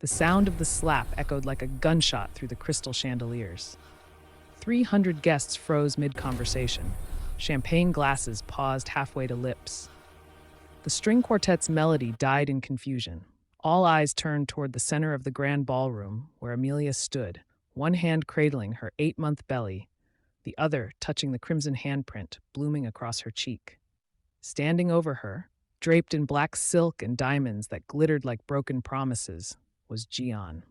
The sound of the slap echoed like a gunshot through the crystal chandeliers. 300 guests froze mid-conversation. Champagne glasses paused halfway to lips. The string quartet's melody died in confusion. All eyes turned toward the center of the grand ballroom, where Amelia stood, one hand cradling her 8-month belly, the other touching the crimson handprint blooming across her cheek. Standing over her, draped in black silk and diamonds that glittered like broken promises, was Gian.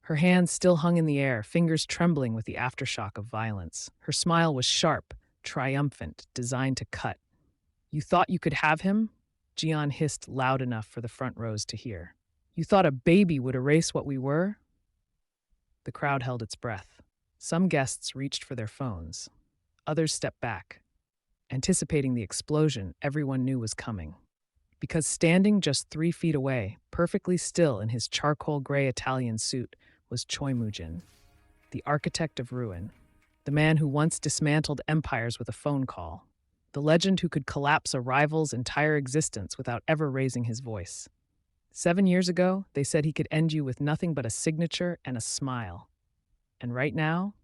Her hands still hung in the air, fingers trembling with the aftershock of violence. Her smile was sharp, triumphant, designed to cut. "You thought you could have him?" Gian hissed loud enough for the front rows to hear. "You thought a baby would erase what we were?" The crowd held its breath. Some guests reached for their phones. Others stepped back, anticipating the explosion everyone knew was coming. Because standing just 3 feet away, perfectly still in his charcoal gray Italian suit, was Choi Mu-jin, the architect of ruin, the man who once dismantled empires with a phone call, the legend who could collapse a rival's entire existence without ever raising his voice. 7 years ago, they said he could end you with nothing but a signature and a smile. And right now,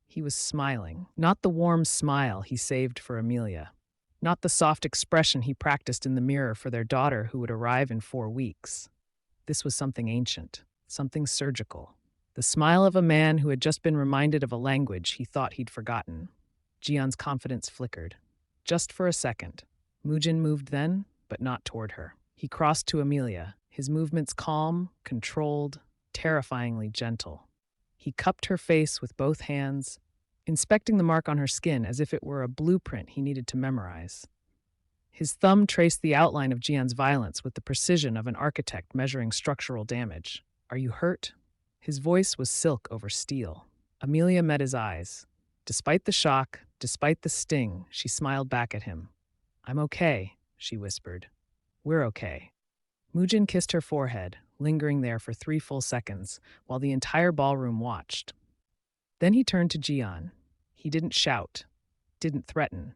he was smiling. Not the warm smile he saved for Amelia. Not the soft expression he practiced in the mirror for their daughter who would arrive in 4 weeks. This was something ancient, something surgical. The smile of a man who had just been reminded of a language he thought he'd forgotten. Jian's confidence flickered. Just for a second. Mujin moved then, but not toward her. He crossed to Amelia, his movements calm, controlled, terrifyingly gentle. He cupped her face with both hands, inspecting the mark on her skin as if it were a blueprint he needed to memorize. His thumb traced the outline of Jian's violence with the precision of an architect measuring structural damage. "Are you hurt?" His voice was silk over steel. Amelia met his eyes. Despite the shock, despite the sting, she smiled back at him. "I'm okay," she whispered. "We're okay." Mujin kissed her forehead, lingering there for 3 full seconds, while the entire ballroom watched. Then he turned to Gian. He didn't shout, didn't threaten.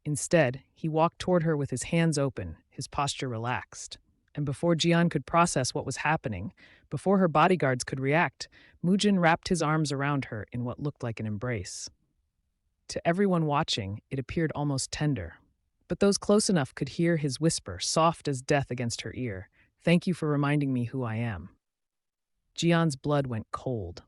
Instead, he walked toward her with his hands open, his posture relaxed. And before Gian could process what was happening, before her bodyguards could react, Mujin wrapped his arms around her in what looked like an embrace. To everyone watching, it appeared almost tender. But those close enough could hear his whisper, soft as death against her ear. "Thank you for reminding me who I am." Jian's blood went cold.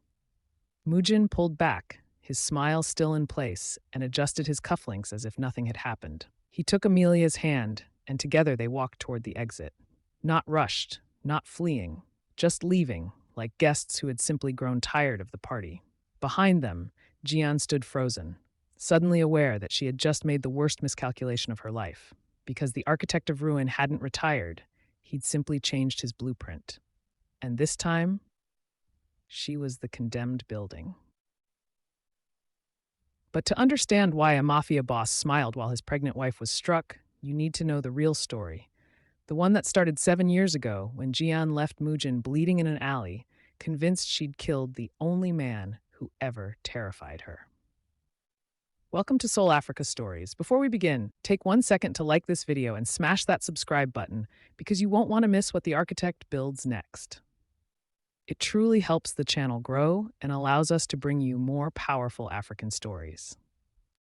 Mujin pulled back, his smile still in place, and adjusted his cufflinks as if nothing had happened. He took Amelia's hand, and together they walked toward the exit. Not rushed, not fleeing, just leaving, like guests who had simply grown tired of the party. Behind them, Gian stood frozen, suddenly aware that she had just made the worst miscalculation of her life. Because the architect of ruin hadn't retired, he'd simply changed his blueprint. And this time, she was the condemned building. But to understand why a mafia boss smiled while his pregnant wife was struck, you need to know the real story. The one that started 7 years ago when Gian left Mujin bleeding in an alley, convinced she'd killed the only man who ever terrified her. Welcome to Seoul Africa Stories. Before we begin, take 1 second to like this video and smash that subscribe button because you won't want to miss what the architect builds next. It truly helps the channel grow and allows us to bring you more powerful African stories.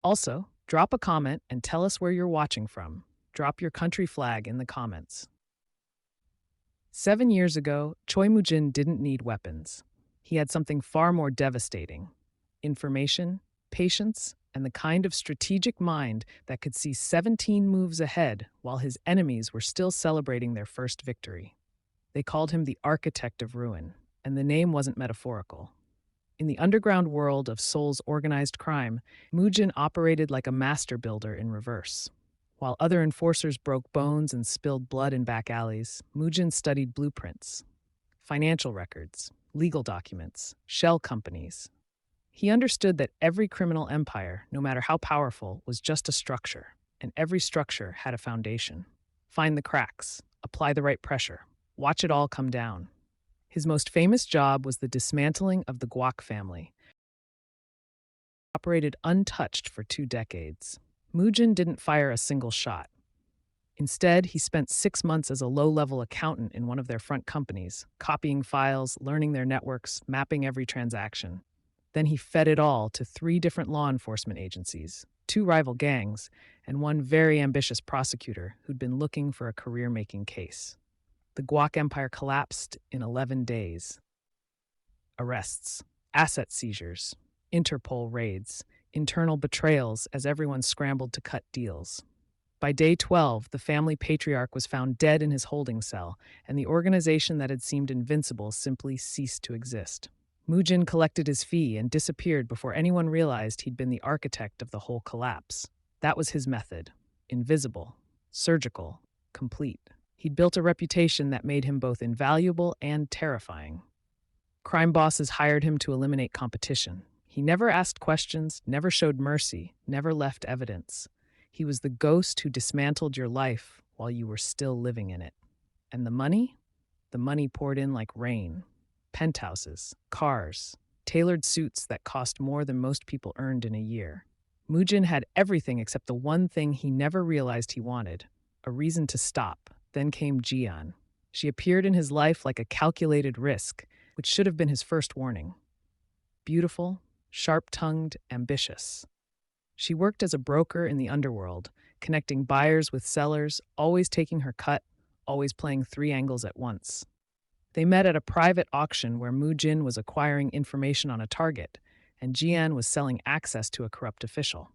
Also, drop a comment and tell us where you're watching from. Drop your country flag in the comments. 7 years ago, Choi Mu-jin didn't need weapons. He had something far more devastating: information, patience, and the kind of strategic mind that could see 17 moves ahead while his enemies were still celebrating their first victory. They called him the architect of ruin, and the name wasn't metaphorical. In the underground world of Seoul's organized crime, Mujin operated like a master builder in reverse. While other enforcers broke bones and spilled blood in back alleys, Mujin studied blueprints, financial records, legal documents, shell companies. He understood that every criminal empire, no matter how powerful, was just a structure, and every structure had a foundation. Find the cracks, apply the right pressure, watch it all come down. His most famous job was the dismantling of the Guak family, operated untouched for 2 decades. Mujin didn't fire a single shot. Instead, he spent 6 months as a low-level accountant in one of their front companies, copying files, learning their networks, mapping every transaction. Then he fed it all to 3 different law enforcement agencies, 2 rival gangs, and one very ambitious prosecutor who'd been looking for a career-making case. The guac empire collapsed in 11 days. Arrests, asset seizures, Interpol raids, internal betrayals as everyone scrambled to cut deals. By day 12, the family patriarch was found dead in his holding cell, and the organization that had seemed invincible simply ceased to exist. Mujin collected his fee and disappeared before anyone realized he'd been the architect of the whole collapse. That was his method: invisible, surgical, complete. He'd built a reputation that made him both invaluable and terrifying. Crime bosses hired him to eliminate competition. He never asked questions, never showed mercy, never left evidence. He was the ghost who dismantled your life while you were still living in it. And the money? The money poured in like rain. Penthouses, cars, tailored suits that cost more than most people earned in a year. Mujin had everything except the one thing he never realized he wanted: a reason to stop. Then came Gian. She appeared in his life like a calculated risk, which should have been his first warning. Beautiful, sharp-tongued, ambitious. She worked as a broker in the underworld, connecting buyers with sellers, always taking her cut, always playing 3 angles at once. They met at a private auction where Mujin was acquiring information on a target, and Gian was selling access to a corrupt official.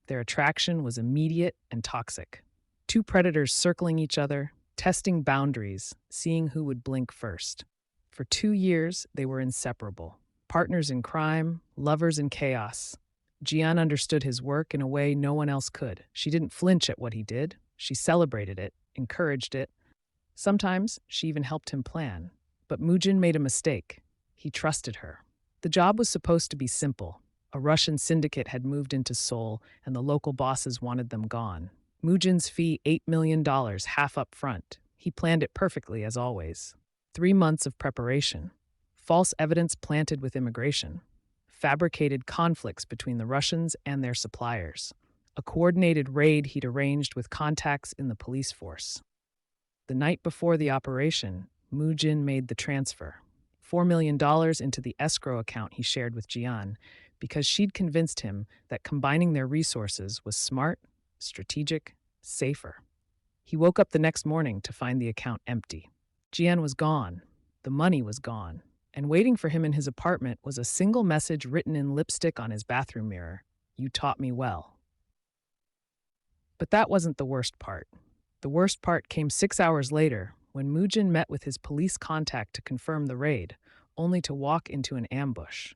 Their attraction was immediate and toxic. 2 predators circling each other, testing boundaries, seeing who would blink first. For 2 years, they were inseparable. Partners in crime, lovers in chaos. Gian understood his work in a way no one else could. She didn't flinch at what he did. She celebrated it, encouraged it. Sometimes she even helped him plan. But Mujin made a mistake. He trusted her. The job was supposed to be simple. A Russian syndicate had moved into Seoul, and the local bosses wanted them gone. Mujin's fee, $8 million, half up front. He planned it perfectly, as always. 3 months of preparation. False evidence planted with immigration. Fabricated conflicts between the Russians and their suppliers. A coordinated raid he'd arranged with contacts in the police force. The night before the operation, Mujin made the transfer, $4 million into the escrow account he shared with Gian, because she'd convinced him that combining their resources was smart, strategic, safer. He woke up the next morning to find the account empty. Gian was gone. The money was gone. And waiting for him in his apartment was a single message written in lipstick on his bathroom mirror: "You taught me well." But that wasn't the worst part. The worst part came 6 hours later, when Mujin met with his police contact to confirm the raid, only to walk into an ambush.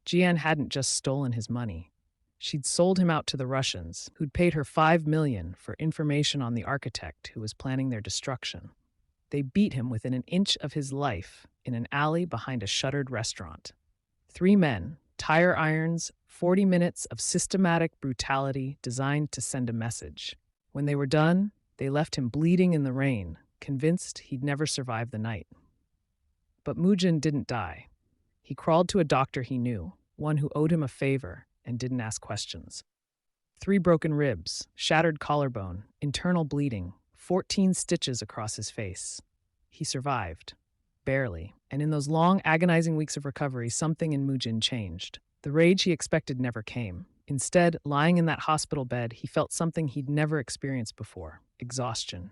Gian hadn't just stolen his money. She'd sold him out to the Russians, who'd paid her $5 million for information on the architect who was planning their destruction. They beat him within an inch of his life in an alley behind a shuttered restaurant. 3 men, tire irons, 40 minutes of systematic brutality designed to send a message. When they were done, they left him bleeding in the rain, convinced he'd never survive the night. But Mujin didn't die. He crawled to a doctor he knew, one who owed him a favor and didn't ask questions. 3 broken ribs, shattered collarbone, internal bleeding, 14 stitches across his face. He survived. Barely. And in those long, agonizing weeks of recovery, something in Mujin changed. The rage he expected never came. Instead, lying in that hospital bed, he felt something he'd never experienced before: exhaustion.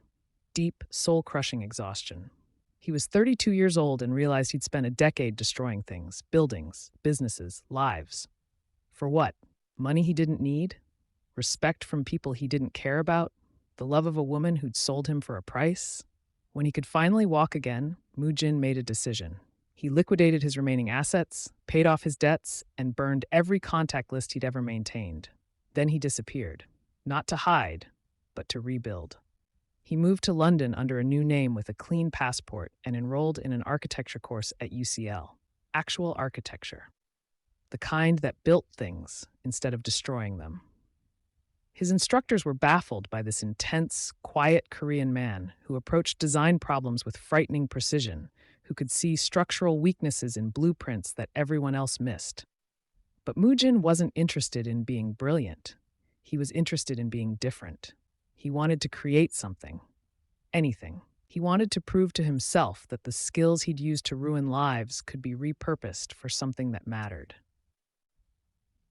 Deep, soul-crushing exhaustion. He was 32 years old and realized he'd spent a decade destroying things: buildings, businesses, lives. For what? Money he didn't need? Respect from people he didn't care about? The love of a woman who'd sold him for a price? When he could finally walk again, Mujin made a decision. He liquidated his remaining assets, paid off his debts, and burned every contact list he'd ever maintained. Then he disappeared. Not to hide, but to rebuild. He moved to London under a new name with a clean passport and enrolled in an architecture course at UCL. Actual architecture. The kind that built things instead of destroying them. His instructors were baffled by this intense, quiet Korean man who approached design problems with frightening precision, who could see structural weaknesses in blueprints that everyone else missed. But Mujin wasn't interested in being brilliant. He was interested in being different. He wanted to create something, anything. He wanted to prove to himself that the skills he'd used to ruin lives could be repurposed for something that mattered.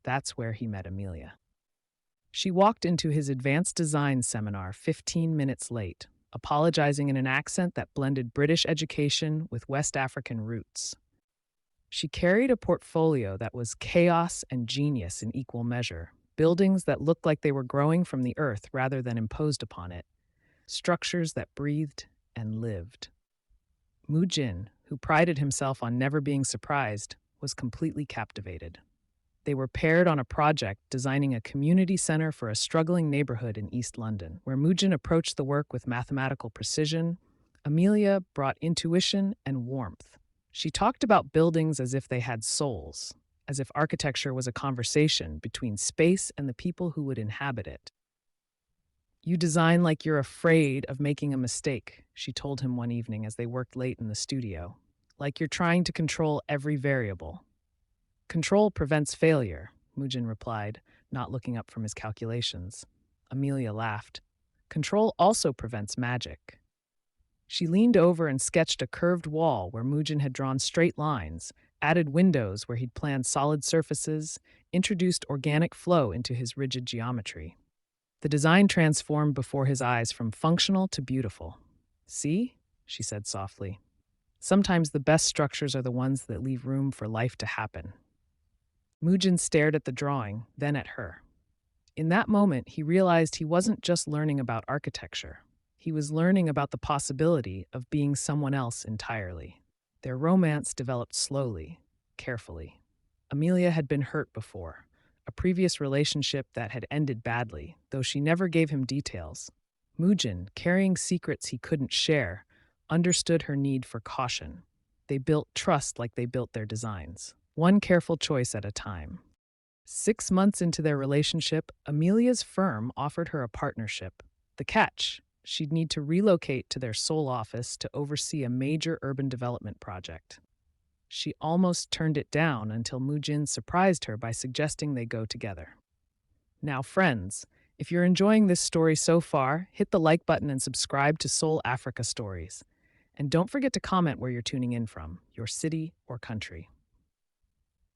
That's where he met Amelia. She walked into his advanced design seminar 15 minutes late, apologizing in an accent that blended British education with West African roots. She carried a portfolio that was chaos and genius in equal measure, buildings that looked like they were growing from the earth rather than imposed upon it, structures that breathed and lived. Mujin, who prided himself on never being surprised, was completely captivated. They were paired on a project designing a community center for a struggling neighborhood in East London, where Mujin approached the work with mathematical precision. Amelia brought intuition and warmth. She talked about buildings as if they had souls, as if architecture was a conversation between space and the people who would inhabit it. "You design like you're afraid of making a mistake," she told him one evening as they worked late in the studio. "Like you're trying to control every variable." "Control prevents failure," Mujin replied, not looking up from his calculations. Amelia laughed. "Control also prevents magic." She leaned over and sketched a curved wall where Mujin had drawn straight lines, added windows where he'd planned solid surfaces, introduced organic flow into his rigid geometry. The design transformed before his eyes from functional to beautiful. "See?" she said softly. "Sometimes the best structures are the ones that leave room for life to happen." Mujin stared at the drawing, then at her. In that moment, he realized he wasn't just learning about architecture. He was learning about the possibility of being someone else entirely. Their romance developed slowly, carefully. Amelia had been hurt before, a previous relationship that had ended badly, though she never gave him details. Mujin, carrying secrets he couldn't share, understood her need for caution. They built trust like they built their designs, one careful choice at a time. 6 months into their relationship, Amelia's firm offered her a partnership. The catch: she'd need to relocate to their Seoul office to oversee a major urban development project. She almost turned it down until Mujin surprised her by suggesting they go together. Now, friends, if you're enjoying this story so far, hit the like button and subscribe to Seoul Africa Stories. And don't forget to comment where you're tuning in from, your city or country.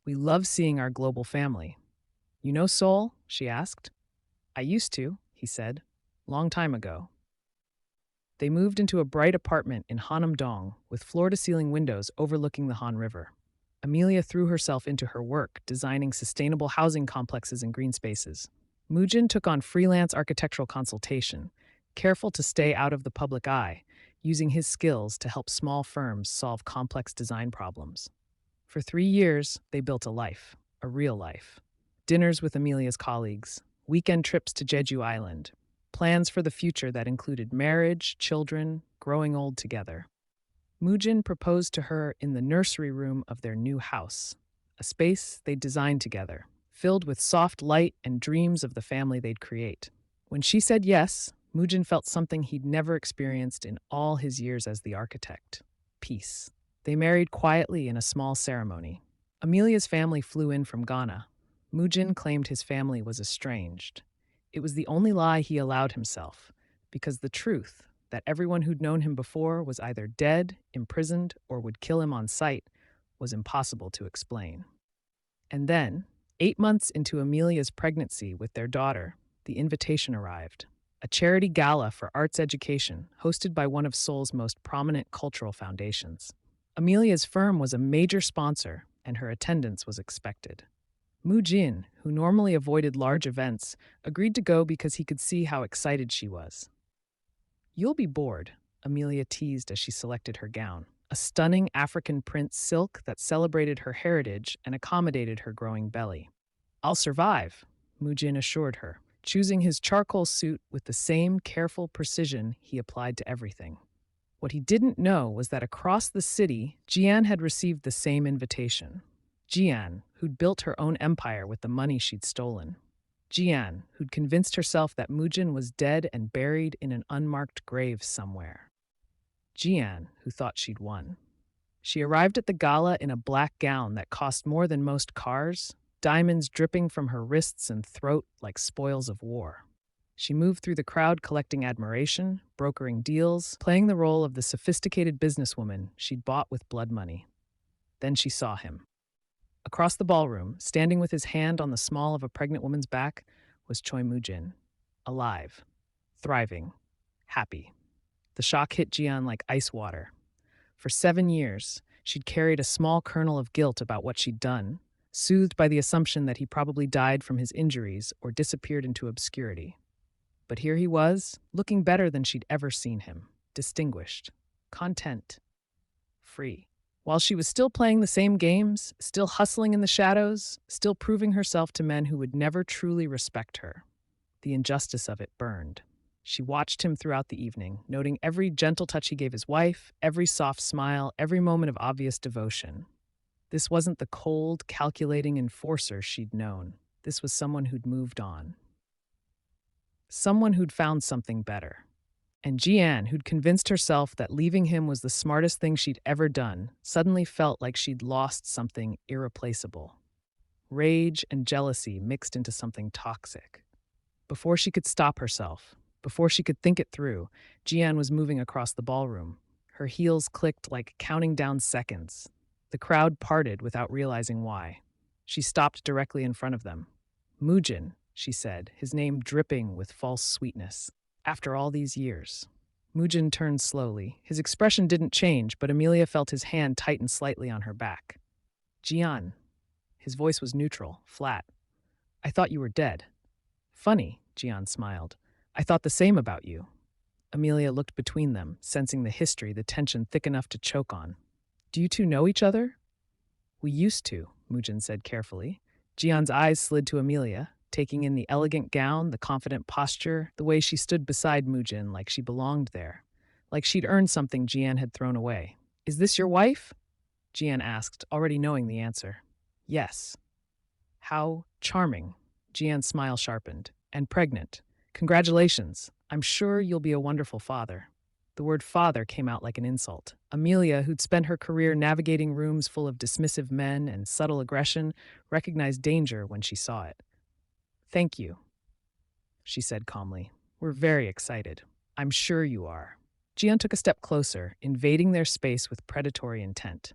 We love seeing our global family. "You know Seoul?" she asked. "I used to," he said. "Long time ago." They moved into a bright apartment in Hanam-dong with floor-to-ceiling windows overlooking the Han River. Amelia threw herself into her work, designing sustainable housing complexes and green spaces. Mujin took on freelance architectural consultation, careful to stay out of the public eye, using his skills to help small firms solve complex design problems. For 3 years, they built a life, a real life. Dinners with Amelia's colleagues, weekend trips to Jeju Island, plans for the future that included marriage, children, growing old together. Mujin proposed to her in the nursery room of their new house, a space they'd designed together, filled with soft light and dreams of the family they'd create. When she said yes, Mujin felt something he'd never experienced in all his years as the architect: peace. They married quietly in a small ceremony. Amelia's family flew in from Ghana. Mujin claimed his family was estranged. It was the only lie he allowed himself, because the truth, that everyone who'd known him before was either dead, imprisoned, or would kill him on sight, was impossible to explain. And then, 8 months into Amelia's pregnancy with their daughter, the invitation arrived: a charity gala for arts education hosted by one of Seoul's most prominent cultural foundations. Amelia's firm was a major sponsor, and her attendance was expected. Mujin, who normally avoided large events, agreed to go because he could see how excited she was. "You'll be bored," Amelia teased as she selected her gown, a stunning African print silk that celebrated her heritage and accommodated her growing belly. "I'll survive," Mujin assured her, choosing his charcoal suit with the same careful precision he applied to everything. What he didn't know was that across the city, Gian had received the same invitation. Gian, who'd built her own empire with the money she'd stolen. Gian, who'd convinced herself that Mujin was dead and buried in an unmarked grave somewhere. Gian, who thought she'd won. She arrived at the gala in a black gown that cost more than most cars, diamonds dripping from her wrists and throat like spoils of war. She moved through the crowd collecting admiration, brokering deals, playing the role of the sophisticated businesswoman she'd bought with blood money. Then she saw him. Across the ballroom, standing with his hand on the small of a pregnant woman's back, was Choi Mu-jin. Alive, thriving, happy. The shock hit Gian like ice water. For 7 years, she'd carried a small kernel of guilt about what she'd done, soothed by the assumption that he probably died from his injuries or disappeared into obscurity. But here he was, looking better than she'd ever seen him, distinguished, content, free. While she was still playing the same games, still hustling in the shadows, still proving herself to men who would never truly respect her. The injustice of it burned. She watched him throughout the evening, noting every gentle touch he gave his wife, every soft smile, every moment of obvious devotion. This wasn't the cold, calculating enforcer she'd known. This was someone who'd moved on. Someone who'd found something better. And Gian, who'd convinced herself that leaving him was the smartest thing she'd ever done, suddenly felt like she'd lost something irreplaceable. Rage and jealousy mixed into something toxic. Before she could stop herself, before she could think it through, Gian was moving across the ballroom. Her heels clicked like counting down seconds. The crowd parted without realizing why. She stopped directly in front of them. "Mujin," she said, his name dripping with false sweetness. After all these years. Mujin turned slowly. His expression didn't change, but Amelia felt his hand tighten slightly on her back. "Gian." His voice was neutral, flat. "I thought you were dead." "Funny," Gian smiled. "I thought the same about you." Amelia looked between them, sensing the history, the tension thick enough to choke on. "Do you two know each other?" "We used to," Mujin said carefully. Gian's eyes slid to Amelia, taking in the elegant gown, the confident posture, the way she stood beside Mujin like she belonged there, like she'd earned something Gian had thrown away. "Is this your wife?" Gian asked, already knowing the answer. "Yes." "How charming." Gian's smile sharpened. "And pregnant. Congratulations. I'm sure you'll be a wonderful father." The word father came out like an insult. Amelia, who'd spent her career navigating rooms full of dismissive men and subtle aggression, recognized danger when she saw it. "Thank you," she said calmly. "We're very excited. I'm sure you are." Gian took a step closer, invading their space with predatory intent.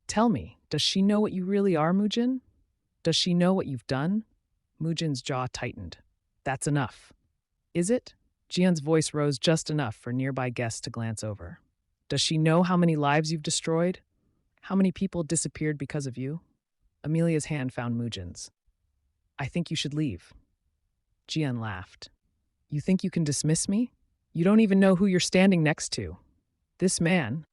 "Tell me, does she know what you really are, Mujin? Does she know what you've done?" Mujin's jaw tightened. "That's enough." "Is it?" Gian's voice rose just enough for nearby guests to glance over. "Does she know how many lives you've destroyed? How many people disappeared because of you?" Amelia's hand found Mujin's. "I think you should leave." Gian laughed. "You think you can dismiss me? You don't even know who you're standing next to. This man."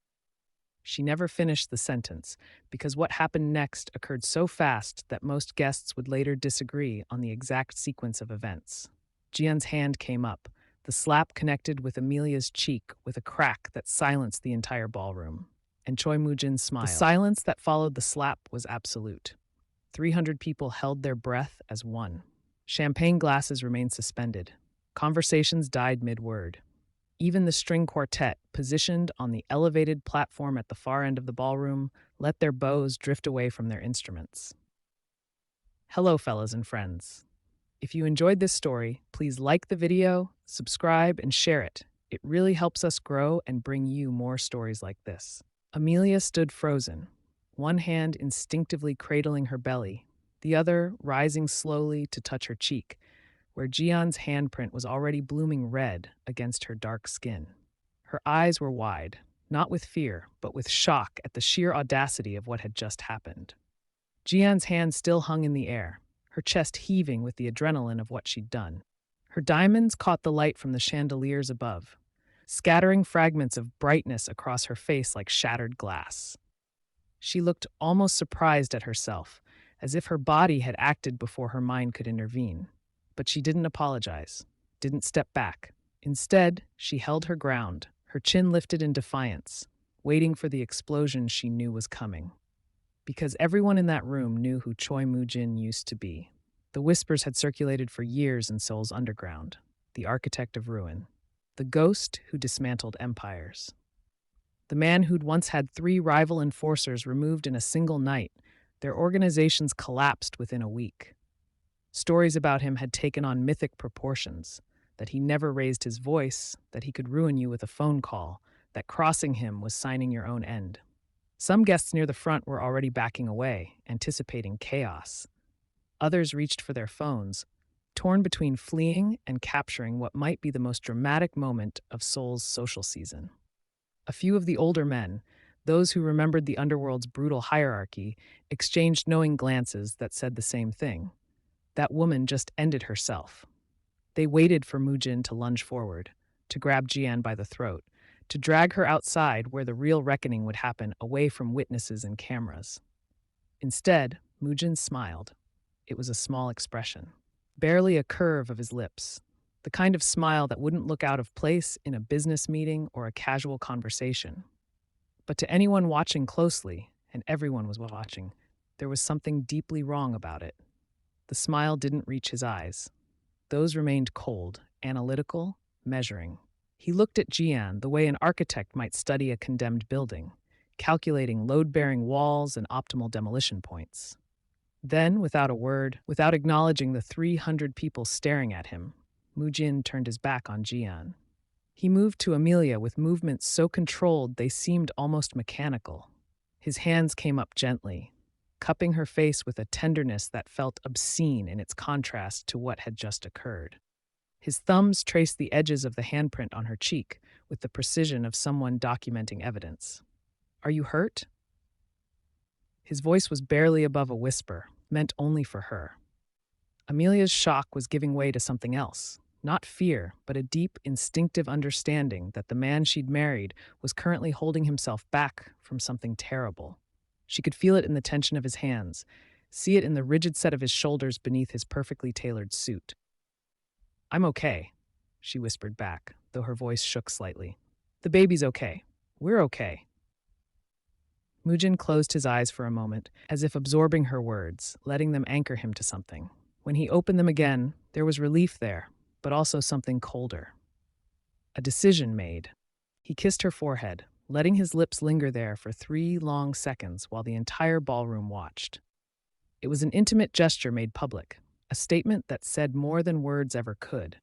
She never finished the sentence, because what happened next occurred so fast that most guests would later disagree on the exact sequence of events. Gian's hand came up. The slap connected with Amelia's cheek with a crack that silenced the entire ballroom. And Choi Mu-jin smiled. The silence that followed the slap was absolute. 300 people held their breath as one. Champagne glasses remained suspended. Conversations died mid-word. Even the string quartet, positioned on the elevated platform at the far end of the ballroom, let their bows drift away from their instruments. Hello, fellas and friends. If you enjoyed this story, please like the video, subscribe, and share it. It really helps us grow and bring you more stories like this. Amelia stood frozen, one hand instinctively cradling her belly, the other rising slowly to touch her cheek, where Gian's handprint was already blooming red against her dark skin. Her eyes were wide, not with fear, but with shock at the sheer audacity of what had just happened. Gian's hand still hung in the air, her chest heaving with the adrenaline of what she'd done. Her diamonds caught the light from the chandeliers above, scattering fragments of brightness across her face like shattered glass. She looked almost surprised at herself, as if her body had acted before her mind could intervene. But she didn't apologize, didn't step back. Instead, she held her ground, her chin lifted in defiance, waiting for the explosion she knew was coming. Because everyone in that room knew who Choi Mu-jin used to be. The whispers had circulated for years in Seoul's underground, the architect of ruin, the ghost who dismantled empires. The man who'd once had 3 rival enforcers removed in a single night, their organizations collapsed within a week. Stories about him had taken on mythic proportions, that he never raised his voice, that he could ruin you with a phone call, that crossing him was signing your own end. Some guests near the front were already backing away, anticipating chaos. Others reached for their phones, torn between fleeing and capturing what might be the most dramatic moment of Seoul's social season. A few of the older men, those who remembered the underworld's brutal hierarchy, exchanged knowing glances that said the same thing. That woman just ended herself. They waited for Mujin to lunge forward, to grab Gian by the throat, to drag her outside where the real reckoning would happen, away from witnesses and cameras. Instead, Mujin smiled. It was a small expression, barely a curve of his lips, the kind of smile that wouldn't look out of place in a business meeting or a casual conversation. But to anyone watching closely, and everyone was watching, there was something deeply wrong about it. The smile didn't reach his eyes. Those remained cold, analytical, measuring. He looked at Gian the way an architect might study a condemned building, calculating load-bearing walls and optimal demolition points. Then, without a word, without acknowledging the 300 people staring at him, Mujin turned his back on Gian. He moved to Amelia with movements so controlled they seemed almost mechanical. His hands came up gently, cupping her face with a tenderness that felt obscene in its contrast to what had just occurred. His thumbs traced the edges of the handprint on her cheek with the precision of someone documenting evidence. "Are you hurt?" His voice was barely above a whisper, meant only for her. Amelia's shock was giving way to something else. Not fear, but a deep, instinctive understanding that the man she'd married was currently holding himself back from something terrible. She could feel it in the tension of his hands, see it in the rigid set of his shoulders beneath his perfectly tailored suit. "I'm okay," she whispered back, though her voice shook slightly. "The baby's okay. We're okay." Mujin closed his eyes for a moment, as if absorbing her words, letting them anchor him to something. When he opened them again, there was relief there, but also something colder. A decision made. He kissed her forehead, letting his lips linger there for 3 long seconds while the entire ballroom watched. It was an intimate gesture made public, a statement that said more than words ever could.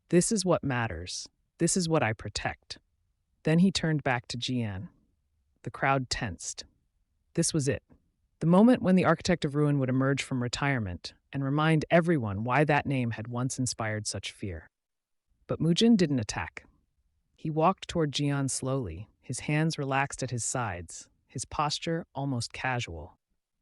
"This is what matters. This is what I protect." Then he turned back to Gian. The crowd tensed. This was it. The moment when the architect of ruin would emerge from retirement and remind everyone why that name had once inspired such fear. But Mujin didn't attack. He walked toward Gian slowly, his hands relaxed at his sides, his posture almost casual.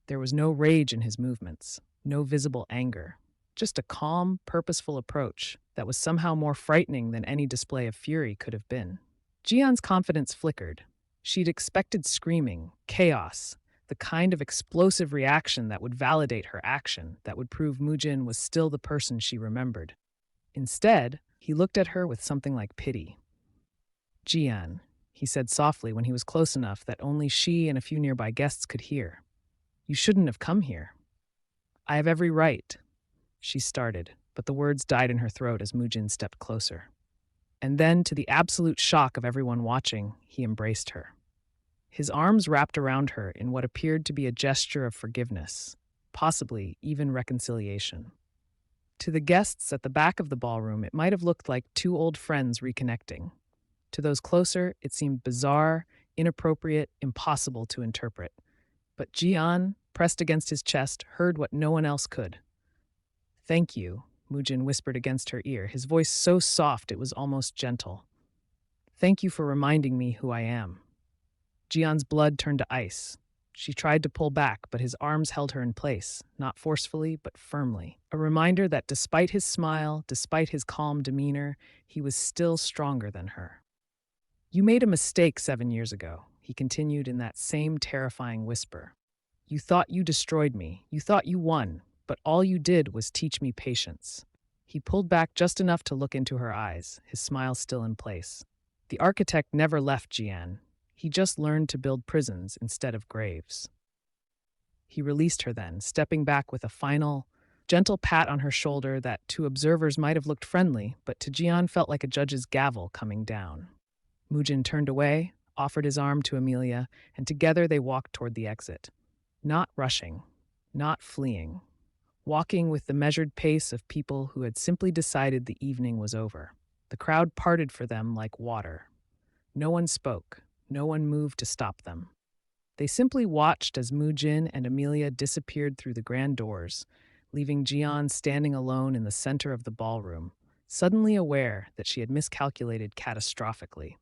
There was no rage in his movements, no visible anger, just a calm, purposeful approach that was somehow more frightening than any display of fury could have been. Gian's confidence flickered. She'd expected screaming, chaos, the kind of explosive reaction that would validate her action, that would prove Mujin was still the person she remembered. Instead, he looked at her with something like pity. "Gian," he said softly when he was close enough that only she and a few nearby guests could hear. "You shouldn't have come here." "I have every right," she started, but the words died in her throat as Mujin stepped closer. And then, to the absolute shock of everyone watching, he embraced her. His arms wrapped around her in what appeared to be a gesture of forgiveness, possibly even reconciliation. To the guests at the back of the ballroom, it might have looked like 2 old friends reconnecting. To those closer, it seemed bizarre, inappropriate, impossible to interpret. But Gian, pressed against his chest, heard what no one else could. "Thank you," Mujin whispered against her ear, his voice so soft it was almost gentle. "Thank you for reminding me who I am." Gian's blood turned to ice. She tried to pull back, but his arms held her in place, not forcefully, but firmly. A reminder that despite his smile, despite his calm demeanor, he was still stronger than her. "You made a mistake 7 years ago," he continued in that same terrifying whisper. "You thought you destroyed me. You thought you won. But all you did was teach me patience." He pulled back just enough to look into her eyes, his smile still in place. The architect never left Gian. He just learned to build prisons instead of graves. He released her then, stepping back with a final, gentle pat on her shoulder that to observers might have looked friendly, but to Gian felt like a judge's gavel coming down. Mujin turned away, offered his arm to Amelia, and together they walked toward the exit. Not rushing, not fleeing. Walking with the measured pace of people who had simply decided the evening was over. The crowd parted for them like water. No one spoke. No one moved to stop them. They simply watched as Mujin and Amelia disappeared through the grand doors, leaving Gian standing alone in the center of the ballroom, suddenly aware that she had miscalculated catastrophically.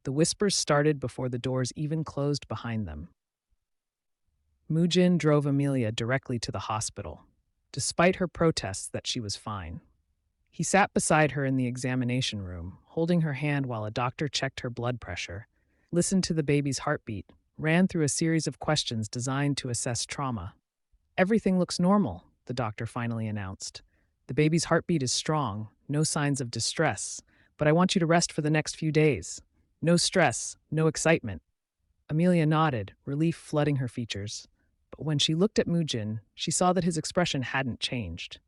The whispers started before the doors even closed behind them. Mujin drove Amelia directly to the hospital, despite her protests that she was fine. He sat beside her in the examination room, holding her hand while a doctor checked her blood pressure, listened to the baby's heartbeat, ran through a series of questions designed to assess trauma. "Everything looks normal," the doctor finally announced. "The baby's heartbeat is strong, no signs of distress, but I want you to rest for the next few days. No stress, no excitement." Amelia nodded, relief flooding her features. But when she looked at Mujin, she saw that his expression hadn't changed.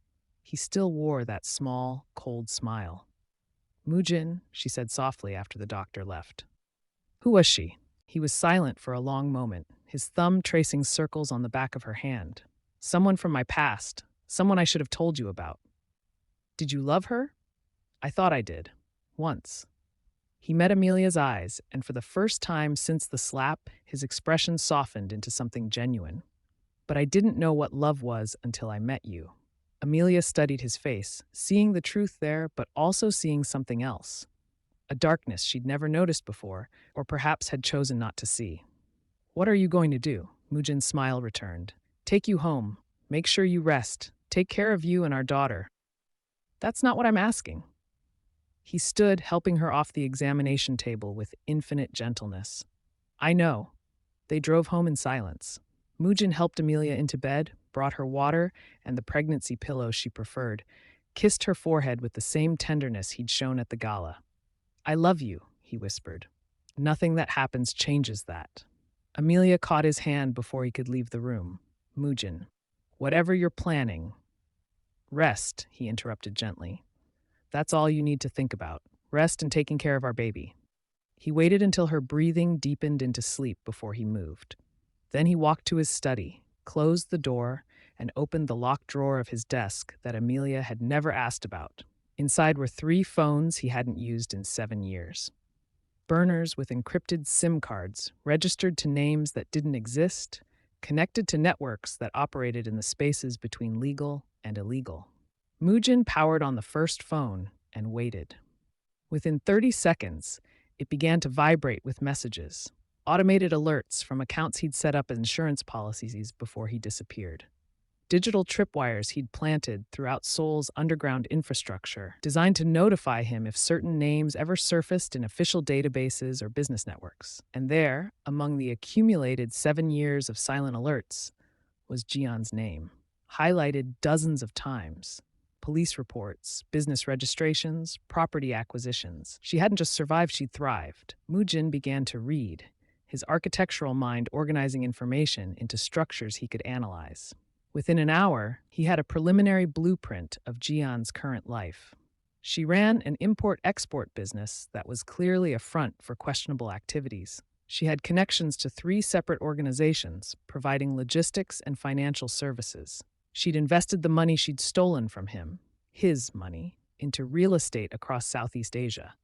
He still wore that small, cold smile. "Mujin," she said softly after the doctor left. "Who was she?" He was silent for a long moment, his thumb tracing circles on the back of her hand. "Someone from my past, someone I should have told you about." "Did you love her?" "I thought I did. Once." He met Amelia's eyes, and for the first time since the slap, his expression softened into something genuine. "But I didn't know what love was until I met you." Amelia studied his face, seeing the truth there, but also seeing something else. A darkness she'd never noticed before, or perhaps had chosen not to see. "What are you going to do?" Mujin's smile returned. "Take you home. Make sure you rest. Take care of you and our daughter." "That's not what I'm asking." He stood, helping her off the examination table with infinite gentleness. "I know." They drove home in silence. Mujin helped Amelia into bed, brought her water and the pregnancy pillow she preferred, kissed her forehead with the same tenderness he'd shown at the gala. "I love you," he whispered. "Nothing that happens changes that." Amelia caught his hand before he could leave the room. "Mujin, whatever you're planning—" "Rest," he interrupted gently. "That's all you need to think about. Rest and taking care of our baby." He waited until her breathing deepened into sleep before he moved. Then he walked to his study, closed the door, and opened the locked drawer of his desk that Amelia had never asked about. Inside were 3 phones he hadn't used in 7 years. Burners with encrypted SIM cards, registered to names that didn't exist, connected to networks that operated in the spaces between legal and illegal. Mujin powered on the first phone and waited. Within 30 seconds, it began to vibrate with messages, automated alerts from accounts he'd set up as insurance policies before he disappeared. Digital tripwires he'd planted throughout Seoul's underground infrastructure, designed to notify him if certain names ever surfaced in official databases or business networks. And there, among the accumulated 7 years of silent alerts, was Gian's name, highlighted dozens of times. Police reports, business registrations, property acquisitions. She hadn't just survived, she'd thrived. Mujin began to read, his architectural mind organizing information into structures he could analyze. Within an hour, he had a preliminary blueprint of Gian's current life. She ran an import-export business that was clearly a front for questionable activities. She had connections to 3 separate organizations, providing logistics and financial services. She'd invested the money she'd stolen from him, his money, into real estate across Southeast Asia,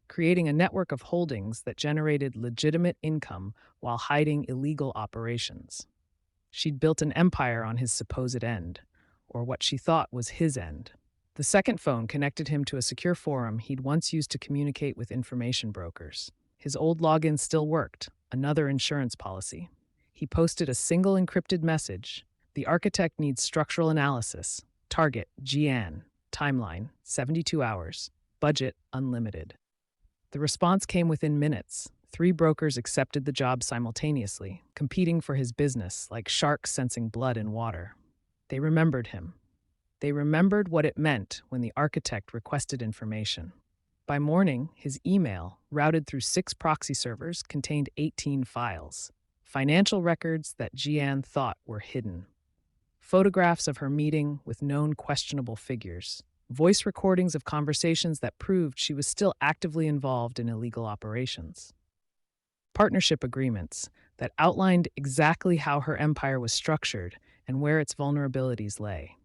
creating a network of holdings that generated legitimate income while hiding illegal operations. She'd built an empire on his supposed end, or what she thought was his end. The second phone connected him to a secure forum he'd once used to communicate with information brokers. His old login still worked, another insurance policy. He posted a single encrypted message: "The architect needs structural analysis. Target, Gian. Timeline, 72 hours. Budget, unlimited." The response came within minutes. 3 brokers accepted the job simultaneously, competing for his business like sharks sensing blood in water. They remembered him. They remembered what it meant when the architect requested information. By morning, his email, routed through 6 proxy servers, contained 18 files. Financial records that Gian thought were hidden. Photographs of her meeting with known questionable figures. Voice recordings of conversations that proved she was still actively involved in illegal operations. Partnership agreements that outlined exactly how her empire was structured and where its vulnerabilities lay.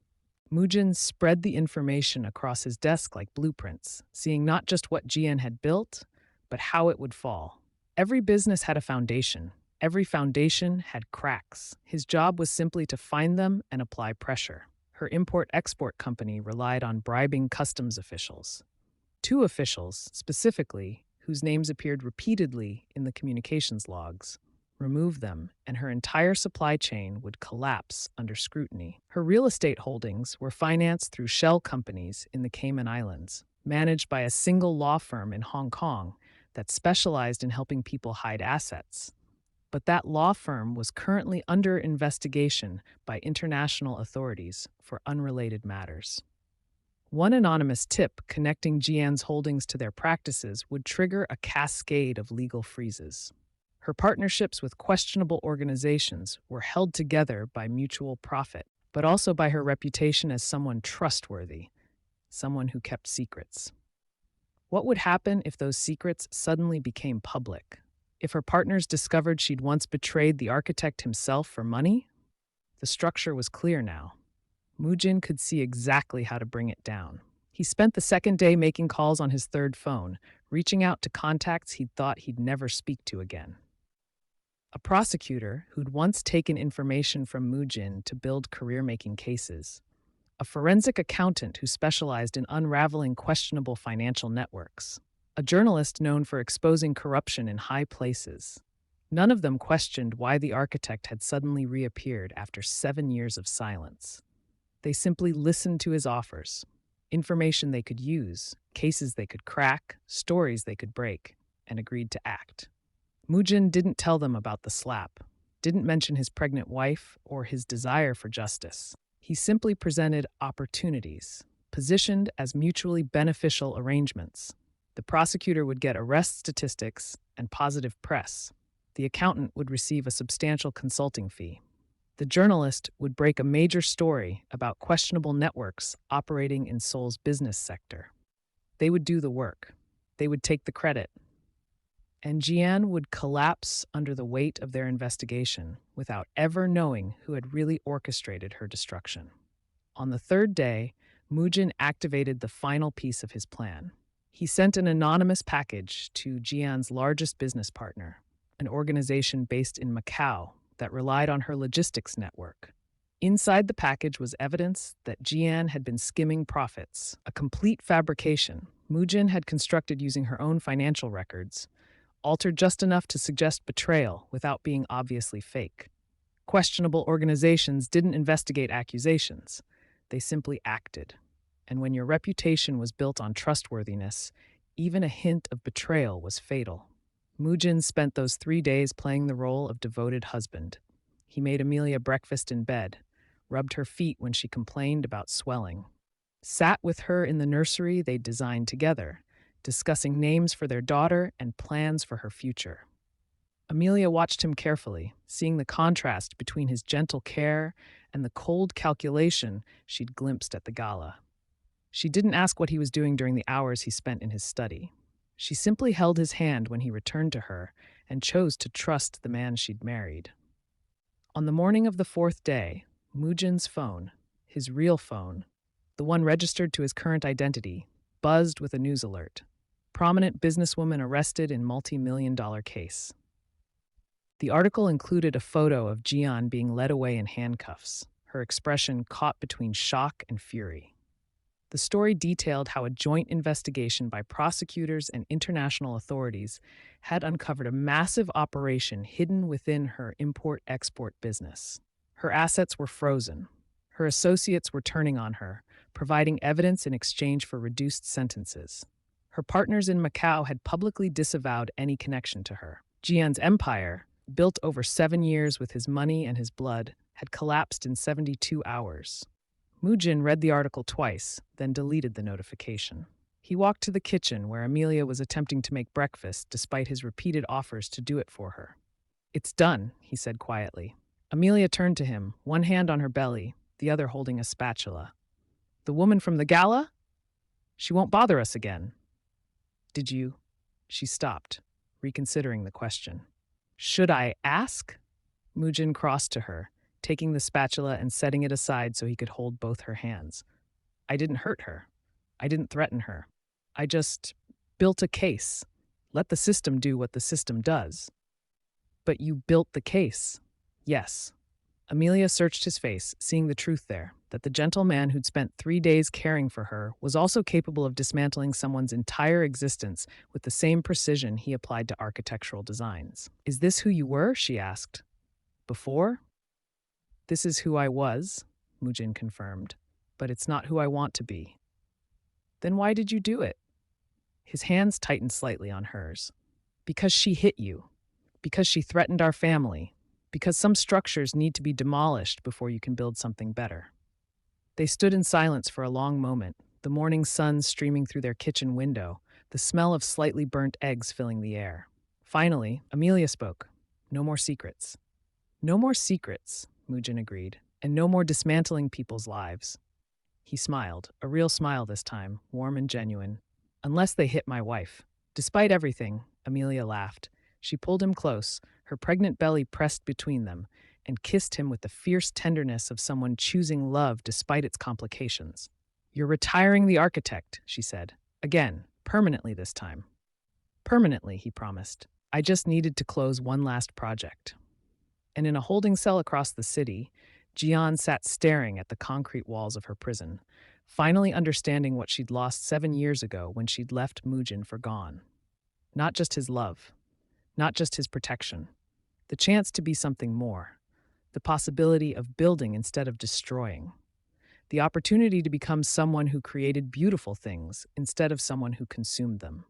Mujin spread the information across his desk like blueprints, seeing not just what Gian had built, but how it would fall. Every business had a foundation. Every foundation had cracks. His job was simply to find them and apply pressure. Her import-export company relied on bribing customs officials. Two officials, specifically, whose names appeared repeatedly in the communications logs, removed them, and her entire supply chain would collapse under scrutiny. Her real estate holdings were financed through shell companies in the Cayman Islands, managed by a single law firm in Hong Kong that specialized in helping people hide assets. But that law firm was currently under investigation by international authorities for unrelated matters. One anonymous tip connecting Gian's holdings to their practices would trigger a cascade of legal freezes. Her partnerships with questionable organizations were held together by mutual profit, but also by her reputation as someone trustworthy, someone who kept secrets. What would happen if those secrets suddenly became public? If her partners discovered she'd once betrayed the architect himself for money? The structure was clear now. Mujin could see exactly how to bring it down. He spent the second day making calls on his third phone, reaching out to contacts he'd thought he'd never speak to again. A prosecutor who'd once taken information from Mujin to build career-making cases. A forensic accountant who specialized in unraveling questionable financial networks. A journalist known for exposing corruption in high places. None of them questioned why the architect had suddenly reappeared after 7 years of silence. They simply listened to his offers, information they could use, cases they could crack, stories they could break, and agreed to act. Mujin didn't tell them about the slap, didn't mention his pregnant wife or his desire for justice. He simply presented opportunities, positioned as mutually beneficial arrangements. The prosecutor would get arrest statistics and positive press. The accountant would receive a substantial consulting fee. The journalist would break a major story about questionable networks operating in Seoul's business sector. They would do the work. They would take the credit. And Gian would collapse under the weight of their investigation without ever knowing who had really orchestrated her destruction. On the third day, Mujin activated the final piece of his plan. He sent an anonymous package to Gian's largest business partner, an organization based in Macau that relied on her logistics network. Inside the package was evidence that Gian had been skimming profits, a complete fabrication Mujin had constructed using her own financial records, altered just enough to suggest betrayal without being obviously fake. Questionable organizations didn't investigate accusations. They simply acted. And when your reputation was built on trustworthiness, even a hint of betrayal was fatal. Mujin spent those 3 days playing the role of devoted husband. He made Amelia breakfast in bed, rubbed her feet when she complained about swelling, sat with her in the nursery they'd designed together, discussing names for their daughter and plans for her future. Amelia watched him carefully, seeing the contrast between his gentle care and the cold calculation she'd glimpsed at the gala. She didn't ask what he was doing during the hours he spent in his study. She simply held his hand when he returned to her and chose to trust the man she'd married. On the morning of the fourth day, Mujin's phone, his real phone, the one registered to his current identity, buzzed with a news alert. Prominent businesswoman arrested in multi-million-dollar case. The article included a photo of Gian being led away in handcuffs, her expression caught between shock and fury. The story detailed how a joint investigation by prosecutors and international authorities had uncovered a massive operation hidden within her import-export business. Her assets were frozen. Her associates were turning on her, providing evidence in exchange for reduced sentences. Her partners in Macau had publicly disavowed any connection to her. Gian's empire, built over 7 years with his money and his blood, had collapsed in 72 hours. Mujin read the article twice, then deleted the notification. He walked to the kitchen where Amelia was attempting to make breakfast despite his repeated offers to do it for her. "It's done," he said quietly. Amelia turned to him, one hand on her belly, the other holding a spatula. "The woman from the gala? She won't bother us again." "Did you?" She stopped, reconsidering the question. "Should I ask?" Mujin crossed to her, taking the spatula and setting it aside so he could hold both her hands. I didn't hurt her. I didn't threaten her. I just built a case. Let the system do what the system does. But you built the case. Yes. Amelia searched his face, seeing the truth there, that the gentle man who'd spent 3 days caring for her was also capable of dismantling someone's entire existence with the same precision he applied to architectural designs. Is this who you were? She asked. Before? This is who I was, Mujin confirmed, but it's not who I want to be. Then why did you do it? His hands tightened slightly on hers. Because she hit you. Because she threatened our family. Because some structures need to be demolished before you can build something better. They stood in silence for a long moment, the morning sun streaming through their kitchen window, the smell of slightly burnt eggs filling the air. Finally, Amelia spoke. No more secrets. No more secrets, Mujin agreed, and no more dismantling people's lives. He smiled, a real smile this time, warm and genuine. Unless they hit my wife. Despite everything, Amelia laughed. She pulled him close, her pregnant belly pressed between them, and kissed him with the fierce tenderness of someone choosing love despite its complications. You're retiring the architect, she said. Again, permanently this time. Permanently, he promised. I just needed to close one last project. And in a holding cell across the city, Gian sat staring at the concrete walls of her prison, finally understanding what she'd lost 7 years ago when she'd left Mujin for gone. Not just his love, not just his protection, the chance to be something more, the possibility of building instead of destroying, the opportunity to become someone who created beautiful things instead of someone who consumed them.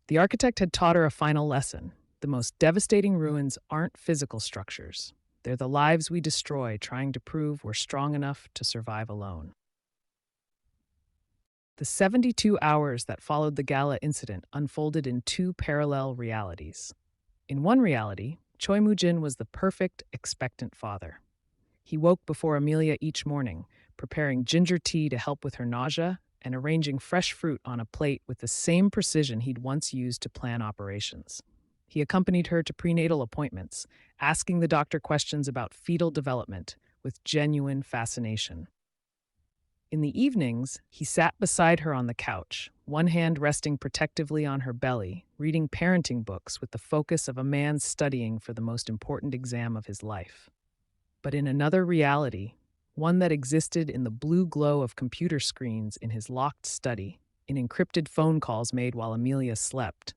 The architect had taught her a final lesson. The most devastating ruins aren't physical structures. They're the lives we destroy trying to prove we're strong enough to survive alone. The 72 hours that followed the Gala incident unfolded in two parallel realities. In one reality, Choi Mu-jin was the perfect, expectant father. He woke before Amelia each morning, preparing ginger tea to help with her nausea and arranging fresh fruit on a plate with the same precision he'd once used to plan operations. He accompanied her to prenatal appointments, asking the doctor questions about fetal development with genuine fascination. In the evenings, he sat beside her on the couch, one hand resting protectively on her belly, reading parenting books with the focus of a man studying for the most important exam of his life. But in another reality, one that existed in the blue glow of computer screens in his locked study, in encrypted phone calls made while Amelia slept,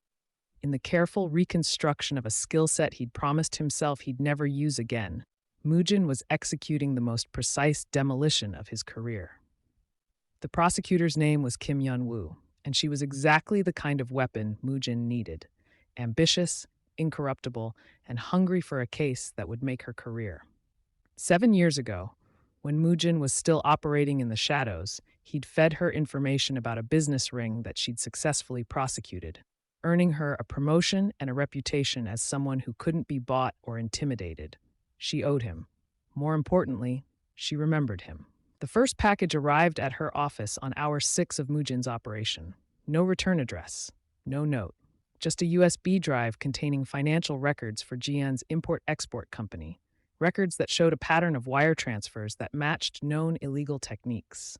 in the careful reconstruction of a skill set he'd promised himself he'd never use again, Mujin was executing the most precise demolition of his career. The prosecutor's name was Kim Yun-woo, and she was exactly the kind of weapon Mujin needed. Ambitious, incorruptible, and hungry for a case that would make her career. 7 years ago, when Mujin was still operating in the shadows, he'd fed her information about a business ring that she'd successfully prosecuted, earning her a promotion and a reputation as someone who couldn't be bought or intimidated. She owed him. More importantly, she remembered him. The first package arrived at her office on hour 6 of Mujin's operation. No return address, no note, just a USB drive containing financial records for Gian's import-export company, records that showed a pattern of wire transfers that matched known illegal techniques.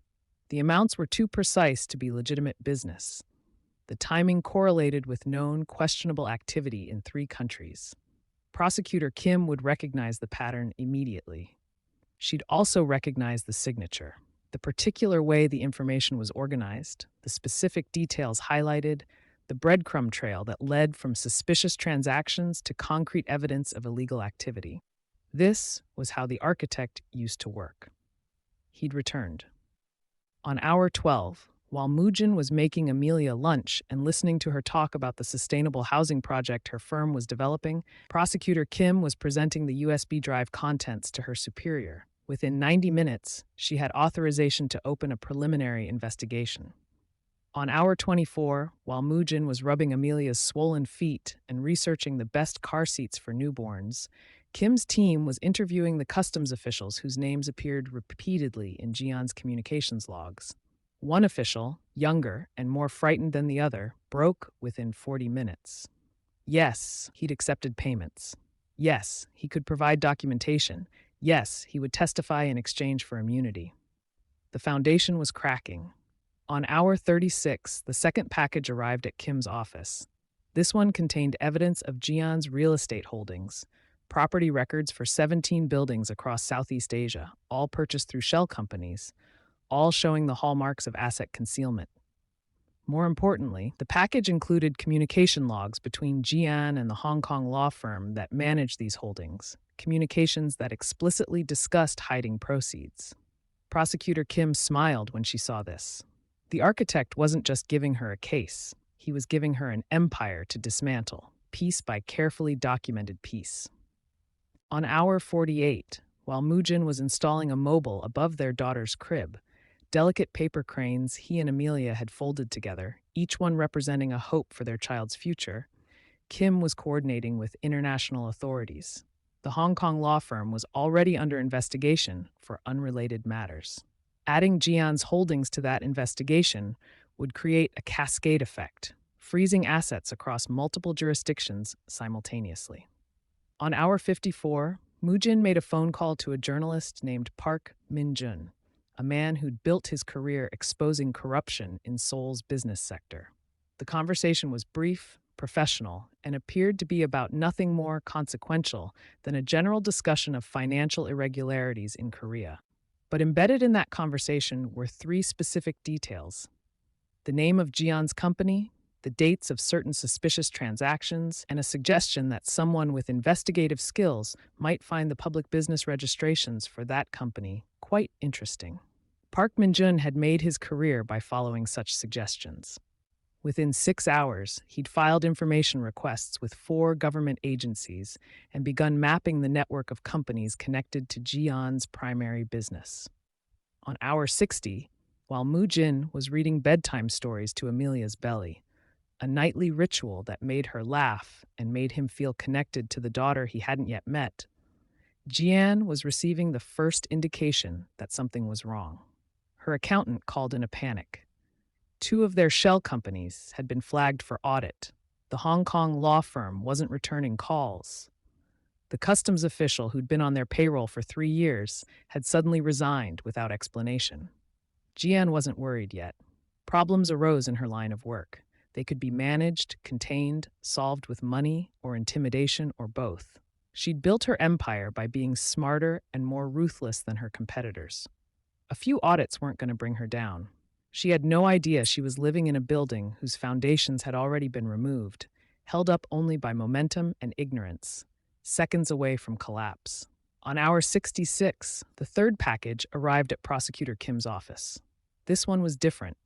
The amounts were too precise to be legitimate business. The timing correlated with known questionable activity in 3 countries. Prosecutor Kim would recognize the pattern immediately. She'd also recognize the signature, the particular way the information was organized, the specific details highlighted, the breadcrumb trail that led from suspicious transactions to concrete evidence of illegal activity. This was how the architect used to work. He'd returned. On hour 12, while Mujin was making Amelia lunch and listening to her talk about the sustainable housing project her firm was developing, Prosecutor Kim was presenting the USB drive contents to her superior. Within 90 minutes, she had authorization to open a preliminary investigation. On hour 24, while Mujin was rubbing Amelia's swollen feet and researching the best car seats for newborns, Kim's team was interviewing the customs officials whose names appeared repeatedly in Gian's communications logs. One official, younger and more frightened than the other, broke within 40 minutes. Yes, he'd accepted payments. Yes, he could provide documentation. Yes, he would testify in exchange for immunity. The foundation was cracking. On hour 36, the second package arrived at Kim's office. This one contained evidence of Gian's real estate holdings, property records for 17 buildings across Southeast Asia, all purchased through shell companies, all showing the hallmarks of asset concealment. More importantly, the package included communication logs between Gian and the Hong Kong law firm that managed these holdings, communications that explicitly discussed hiding proceeds. Prosecutor Kim smiled when she saw this. The architect wasn't just giving her a case, he was giving her an empire to dismantle, piece by carefully documented piece. On hour 48, while Mujin was installing a mobile above their daughter's crib, delicate paper cranes he and Amelia had folded together, each one representing a hope for their child's future, Kim was coordinating with international authorities. The Hong Kong law firm was already under investigation for unrelated matters. Adding Gian's holdings to that investigation would create a cascade effect, freezing assets across multiple jurisdictions simultaneously. On hour 54, Mujin made a phone call to a journalist named Park Min-jun, a man who'd built his career exposing corruption in Seoul's business sector. The conversation was brief, professional, and appeared to be about nothing more consequential than a general discussion of financial irregularities in Korea. But embedded in that conversation were three specific details: the name of Gian's company, the dates of certain suspicious transactions, and a suggestion that someone with investigative skills might find the public business registrations for that company quite interesting. Park Min-jun had made his career by following such suggestions. Within 6 hours, he'd filed information requests with 4 government agencies and begun mapping the network of companies connected to Gian's primary business. On hour 60, while Mujin was reading bedtime stories to Amelia's belly, a nightly ritual that made her laugh and made him feel connected to the daughter he hadn't yet met, Gian was receiving the first indication that something was wrong. Her accountant called in a panic. 2 of their shell companies had been flagged for audit. The Hong Kong law firm wasn't returning calls. The customs official who'd been on their payroll for 3 years had suddenly resigned without explanation. Gian wasn't worried yet. Problems arose in her line of work. They could be managed, contained, solved with money or intimidation or both. She'd built her empire by being smarter and more ruthless than her competitors. A few audits weren't going to bring her down. She had no idea she was living in a building whose foundations had already been removed, held up only by momentum and ignorance, seconds away from collapse. On hour 66, the third package arrived at Prosecutor Kim's office. This one was different.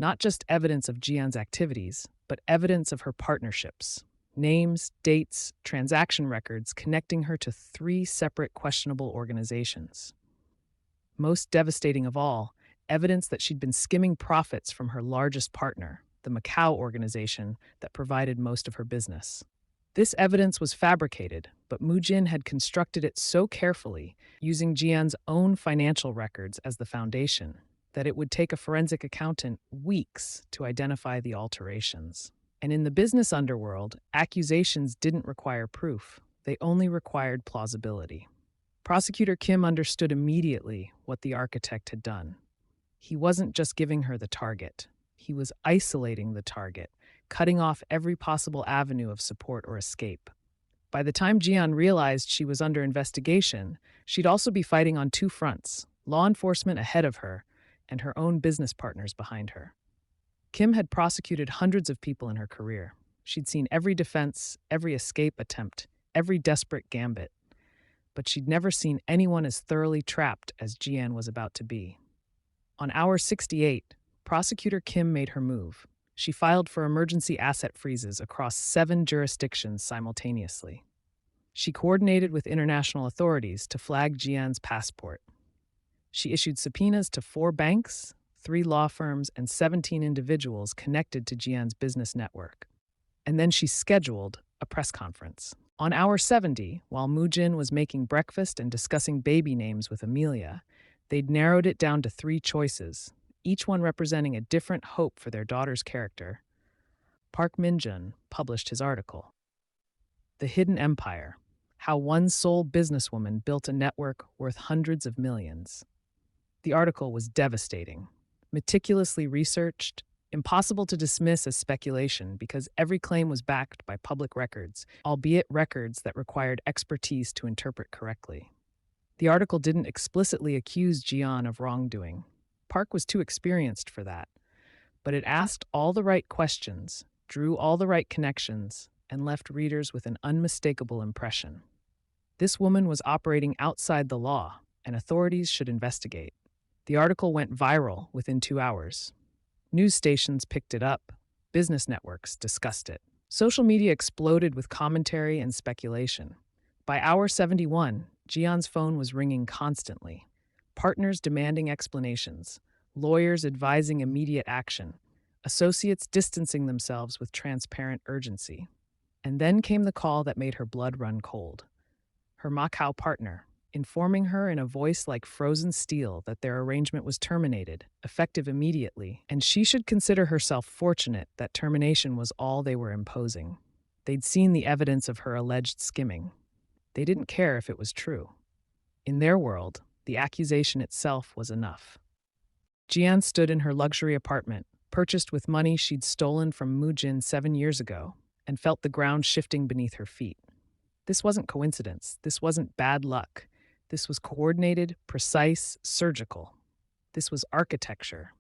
Not just evidence of Gian's activities, but evidence of her partnerships. Names, dates, transaction records connecting her to 3 separate questionable organizations. Most devastating of all, evidence that she'd been skimming profits from her largest partner, the Macau organization that provided most of her business. This evidence was fabricated, but Mujin had constructed it so carefully, using Gian's own financial records as the foundation, that it would take a forensic accountant weeks to identify the alterations. And in the business underworld, accusations didn't require proof. They only required plausibility. Prosecutor Kim understood immediately what the architect had done. He wasn't just giving her the target. He was isolating the target, cutting off every possible avenue of support or escape. By the time Gian realized she was under investigation, she'd also be fighting on 2 fronts: law enforcement ahead of her and her own business partners behind her. Kim had prosecuted hundreds of people in her career. She'd seen every defense, every escape attempt, every desperate gambit. But she'd never seen anyone as thoroughly trapped as Gian was about to be. On hour 68, Prosecutor Kim made her move. She filed for emergency asset freezes across 7 jurisdictions simultaneously. She coordinated with international authorities to flag Gian's passport. She issued subpoenas to 4 banks, 3 law firms, and 17 individuals connected to Gian's business network. And then she scheduled a press conference. On hour 70, while Mujin was making breakfast and discussing baby names with Amelia, they'd narrowed it down to 3 choices, each one representing a different hope for their daughter's character. Park Min-jun published his article, The Hidden Empire, How one sole businesswoman built a network worth hundreds of millions. The article was devastating, meticulously researched, impossible to dismiss as speculation because every claim was backed by public records, albeit records that required expertise to interpret correctly. The article didn't explicitly accuse Gian of wrongdoing. Park was too experienced for that, but it asked all the right questions, drew all the right connections, and left readers with an unmistakable impression. This woman was operating outside the law, and authorities should investigate. The article went viral within 2 hours. News stations picked it up. Business networks discussed it. Social media exploded with commentary and speculation. By hour 71, Gian's phone was ringing constantly. Partners demanding explanations, lawyers advising immediate action, associates distancing themselves with transparent urgency. And then came the call that made her blood run cold. Her Macau partner, informing her in a voice like frozen steel that their arrangement was terminated, effective immediately, and she should consider herself fortunate that termination was all they were imposing. They'd seen the evidence of her alleged skimming. They didn't care if it was true. In their world, the accusation itself was enough. Gian stood in her luxury apartment, purchased with money she'd stolen from Mujin 7 years ago, and felt the ground shifting beneath her feet. This wasn't coincidence. This wasn't bad luck. This was coordinated, precise, surgical. This was architecture.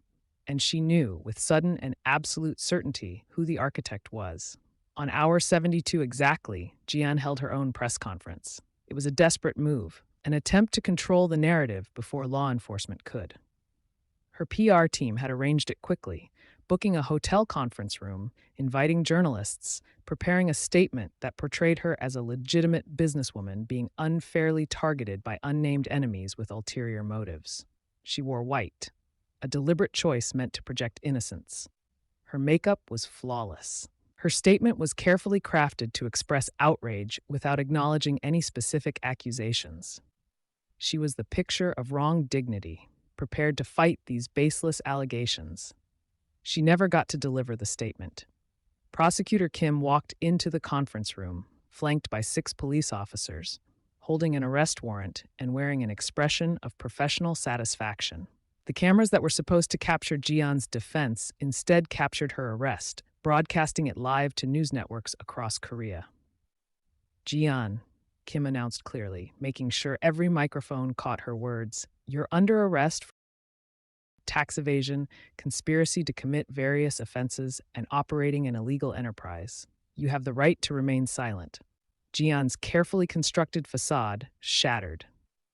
And she knew, with sudden and absolute certainty, who the architect was. On hour 72 exactly, Gian held her own press conference. It was a desperate move, an attempt to control the narrative before law enforcement could. Her PR team had arranged it quickly, booking a hotel conference room, inviting journalists, preparing a statement that portrayed her as a legitimate businesswoman being unfairly targeted by unnamed enemies with ulterior motives. She wore white, a deliberate choice meant to project innocence. Her makeup was flawless. Her statement was carefully crafted to express outrage without acknowledging any specific accusations. She was the picture of wrong dignity, prepared to fight these baseless allegations. She never got to deliver the statement. Prosecutor Kim walked into the conference room, flanked by 6 police officers, holding an arrest warrant and wearing an expression of professional satisfaction. The cameras that were supposed to capture Gian's defense instead captured her arrest, broadcasting it live to news networks across Korea. Gian, Kim announced clearly, making sure every microphone caught her words, "You're under arrest for tax evasion, conspiracy to commit various offenses, and operating an illegal enterprise. You have the right to remain silent." Gian's carefully constructed facade shattered.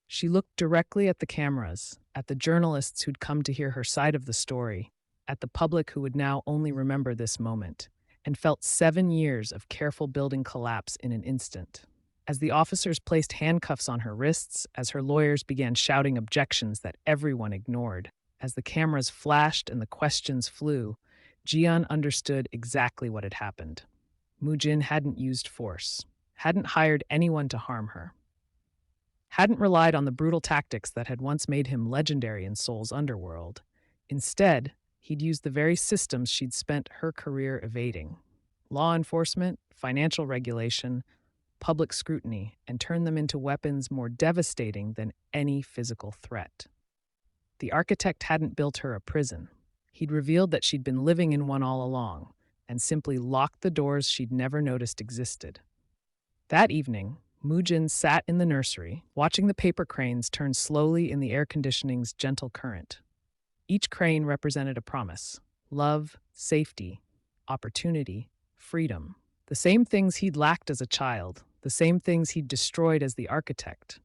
She looked directly at the cameras, at the journalists who'd come to hear her side of the story, at the public who would now only remember this moment, and felt 7 years of careful building collapse in an instant. As the officers placed handcuffs on her wrists, as her lawyers began shouting objections that everyone ignored, as the cameras flashed and the questions flew, Gian understood exactly what had happened. Mujin hadn't used force, hadn't hired anyone to harm her, hadn't relied on the brutal tactics that had once made him legendary in Seoul's underworld. Instead, he'd used the very systems she'd spent her career evading: law enforcement, financial regulation, public scrutiny, and turned them into weapons more devastating than any physical threat. The architect hadn't built her a prison. He'd revealed that she'd been living in one all along, and simply locked the doors she'd never noticed existed. That evening, Mujin sat in the nursery, watching the paper cranes turn slowly in the air conditioning's gentle current. Each crane represented a promise: love, safety, opportunity, freedom. The same things he'd lacked as a child, the same things he'd destroyed as the architect,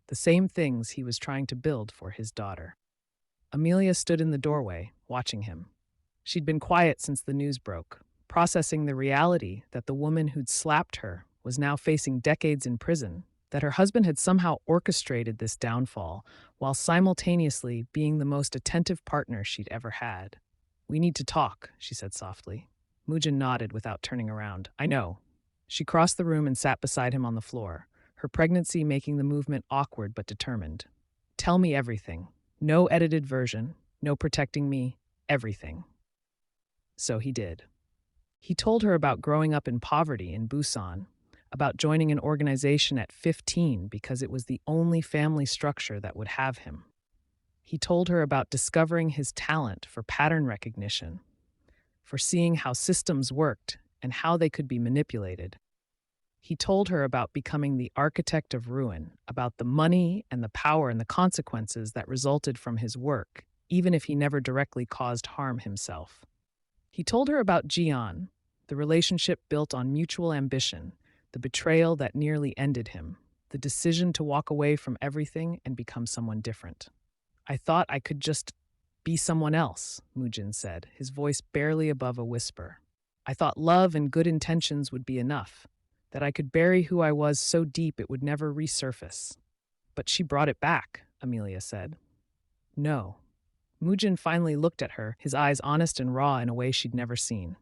the same things he was trying to build for his daughter. Amelia stood in the doorway, watching him. She'd been quiet since the news broke, processing the reality that the woman who'd slapped her was now facing decades in prison, that her husband had somehow orchestrated this downfall while simultaneously being the most attentive partner she'd ever had. "We need to talk," she said softly. Mujin nodded without turning around. "I know." She crossed the room and sat beside him on the floor, her pregnancy making the movement awkward but determined. "Tell me everything. No edited version, no protecting me, everything." So he did. He told her about growing up in poverty in Busan, about joining an organization at 15 because it was the only family structure that would have him. He told her about discovering his talent for pattern recognition, for seeing how systems worked and how they could be manipulated. He told her about becoming the architect of ruin, about the money and the power and the consequences that resulted from his work, even if he never directly caused harm himself. He told her about Gian, the relationship built on mutual ambition, the betrayal that nearly ended him, the decision to walk away from everything and become someone different. I thought I could just be someone else, Mujin said, his voice barely above a whisper. I thought love and good intentions would be enough, that I could bury who I was so deep it would never resurface. But she brought it back, Amelia said. No. Mujin finally looked at her, his eyes honest and raw in a way she'd never seen.